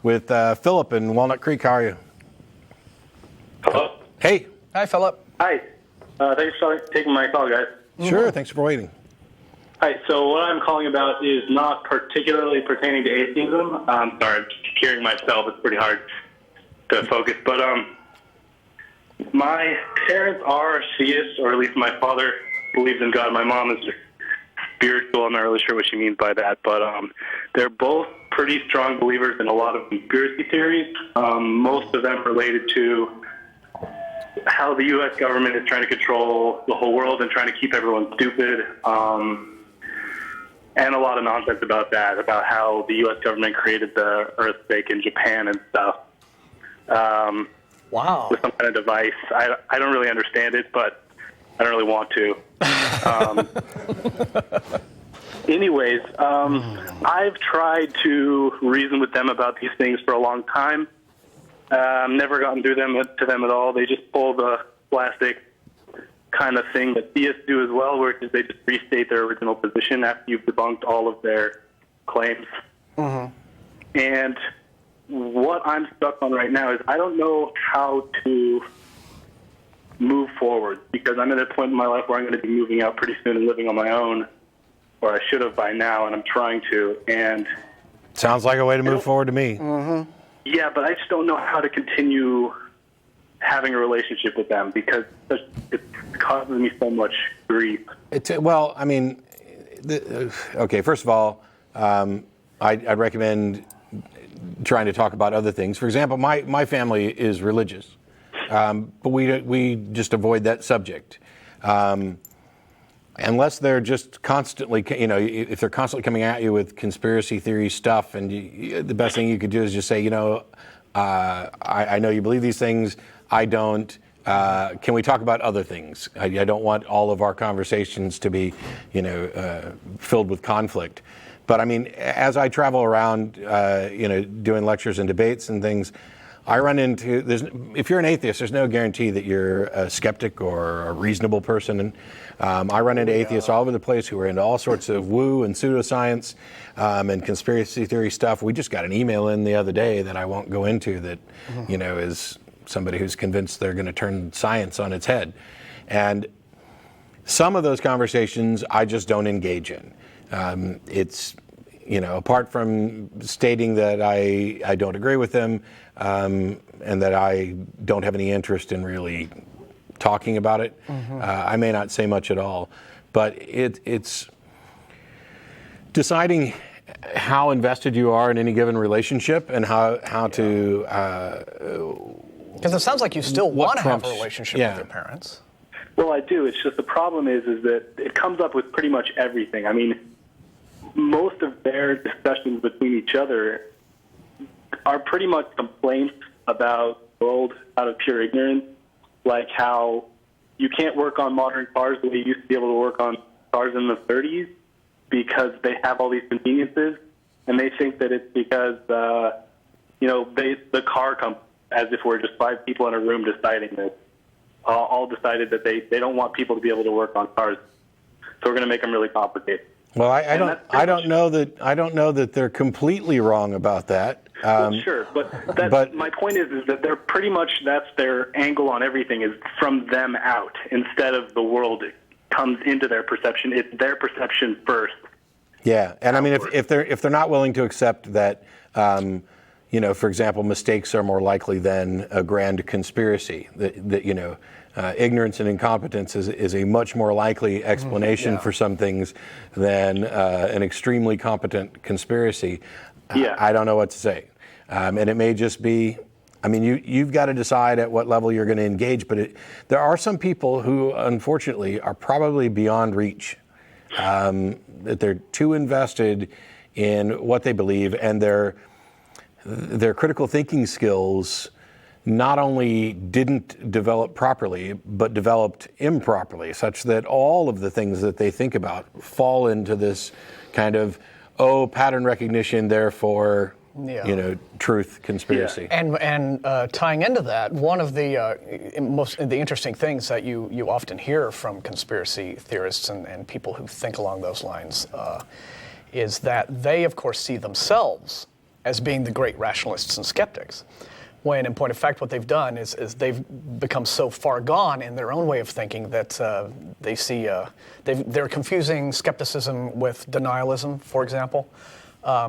with Phillip in Walnut Creek. How are you? Hello. Hey. Hi, Phillip. Hi. Thanks for taking my call, guys. Sure. Thanks for waiting. Hi. So what I'm calling about is not particularly pertaining to atheism. Sorry, I'm hearing myself. It's pretty hard to focus. But my parents are theists, or at least my father believes in God. My mom is spiritual. I'm not really sure what she means by that. But they're both pretty strong believers in a lot of conspiracy theories, most of them related to how the U.S. government is trying to control the whole world and trying to keep everyone stupid, and a lot of nonsense about that, about how the U.S. government created the earthquake in Japan and stuff. Wow. With some kind of device. I don't really understand it, but I don't really want to. Anyways, I've tried to reason with them about these things for a long time. Never gotten through to them at all. They just pull the plastic kind of thing that theists do as well, where they just restate their original position after you've debunked all of their claims. Mm-hmm. And what I'm stuck on right now is I don't know how to move forward, because I'm at a point in my life where I'm going to be moving out pretty soon and living on my own, or I should have by now, and I'm trying to. And sounds like a way to move forward to me. Mm-hmm. Yeah, but I just don't know how to continue having a relationship with them, because it causes me so much grief. Well, I mean, okay, first of all, I'd recommend trying to talk about other things. For example, my family is religious, but we just avoid that subject. Unless they're just constantly, if they're constantly coming at you with conspiracy theory stuff, and the best thing you could do is just say, I know you believe these things, I don't. Can we talk about other things? I don't want all of our conversations to be, filled with conflict. But I mean, as I travel around, doing lectures and debates and things, I run into, if you're an atheist, there's no guarantee that you're a skeptic or a reasonable person. And I run into atheists all over the place who are into all sorts of woo and pseudoscience and conspiracy theory stuff. We just got an email in the other day that I won't go into that, is somebody who's convinced they're going to turn science on its head. And some of those conversations I just don't engage in. It's, apart from stating that I don't agree with them, and that I don't have any interest in really talking about it. Mm-hmm. I may not say much at all, but it's deciding how invested you are in any given relationship and how to. Because it sounds like you still want to have a relationship with your parents. Well, I do. It's just the problem is that it comes up with pretty much everything. I mean, most of their discussions between each other are pretty much complaints about the world out of pure ignorance, like how you can't work on modern cars the way you used to be able to work on cars in the 30s because they have all these conveniences, and they think that it's because, the car company, as if we're just 5 people in a room deciding this, all decided that they don't want people to be able to work on cars, so we're going to make them really complicated. Well, I don't know that they're completely wrong about that. Well, sure, but my point is that they're pretty much, that's their angle on everything, is from them out instead of the world comes into their perception. It's their perception first. Yeah, and I mean, if they're not willing to accept that, for example, mistakes are more likely than a grand conspiracy. That ignorance and incompetence is a much more likely explanation for some things than an extremely competent conspiracy. I don't know what to say. And it may just be, I mean, you've got to decide at what level you're going to engage, but there are some people who, unfortunately, are probably beyond reach, that they're too invested in what they believe, and their critical thinking skills not only didn't develop properly, but developed improperly, such that all of the things that they think about fall into this kind of, pattern recognition, therefore, truth conspiracy. Yeah. And tying into that, one of the the interesting things that you often hear from conspiracy theorists and people who think along those lines is that they, of course, see themselves as being the great rationalists and skeptics. When, in point of fact, what they've done is they've become so far gone in their own way of thinking that they see they're confusing skepticism with denialism, for example.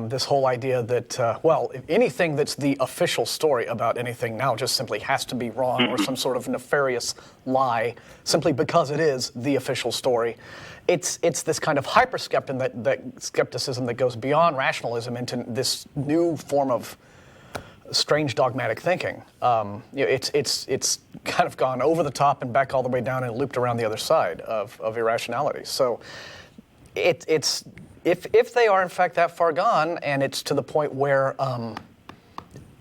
This whole idea that, well, if anything that's the official story about anything now just simply has to be wrong or some sort of nefarious lie simply because it is the official story. It's this kind of hyper-skepticism that goes beyond rationalism into this new form of strange dogmatic thinking. It's kind of gone over the top and back all the way down and looped around the other side of irrationality. So it's if they are in fact that far gone, and it's to the point where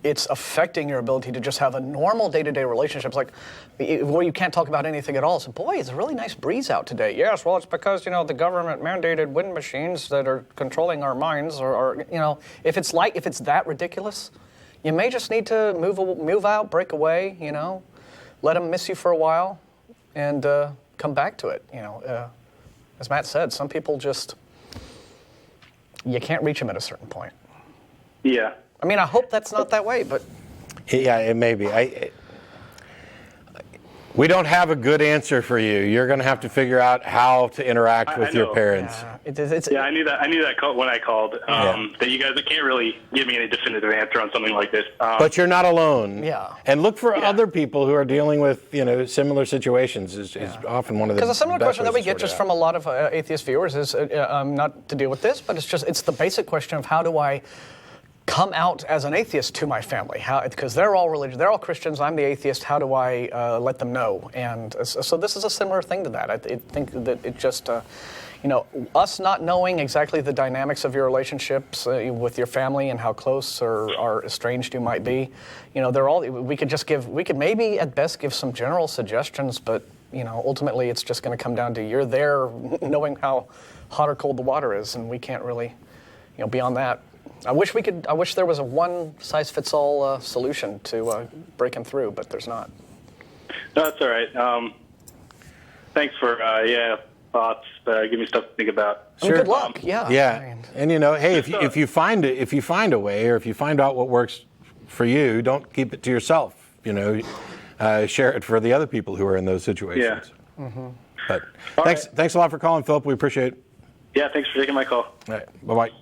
it's affecting your ability to just have a normal day-to-day relationships, like where you can't talk about anything at all. So, boy, it's a really nice breeze out today. Yes, well, it's because the government mandated wind machines that are controlling our minds, or if it's that ridiculous, you may just need to move out, break away. Let them miss you for a while, and come back to it. As Matt said, some people just. You can't reach them at a certain point. Yeah. I mean, I hope that's not that way, but... Yeah, it may be. We don't have a good answer for you. You're going to have to figure out how to interact with your parents. Yeah, I knew that when I called, that you guys can't really give me any definitive answer on something like this. But you're not alone. Yeah. And look for other people who are dealing with, similar situations is often one of the Because a similar best question that we ways to get sort just it from a lot of atheist viewers is, not to deal with this, but it's the basic question of how do I come out as an atheist to my family? Because they're all religious, they're all Christians, I'm the atheist, how do I let them know? And so this is a similar thing to that. I think that it just, us not knowing exactly the dynamics of your relationships with your family and how close or estranged you might be, we could maybe at best give some general suggestions, but ultimately it's just going to come down to you're there knowing how hot or cold the water is, and we can't really, beyond that. I wish there was a one-size-fits-all solution to breaking through, but there's not. No, that's all right. Thanks for thoughts. Give me stuff to think about. Sure. Good luck. Yeah. Yeah. And hey, if you find a way, or if you find out what works for you, don't keep it to yourself. Share it for the other people who are in those situations. Yeah. Mm-hmm. But thanks a lot for calling, Philip. We appreciate it. Yeah. Thanks for taking my call. All right. Bye-bye.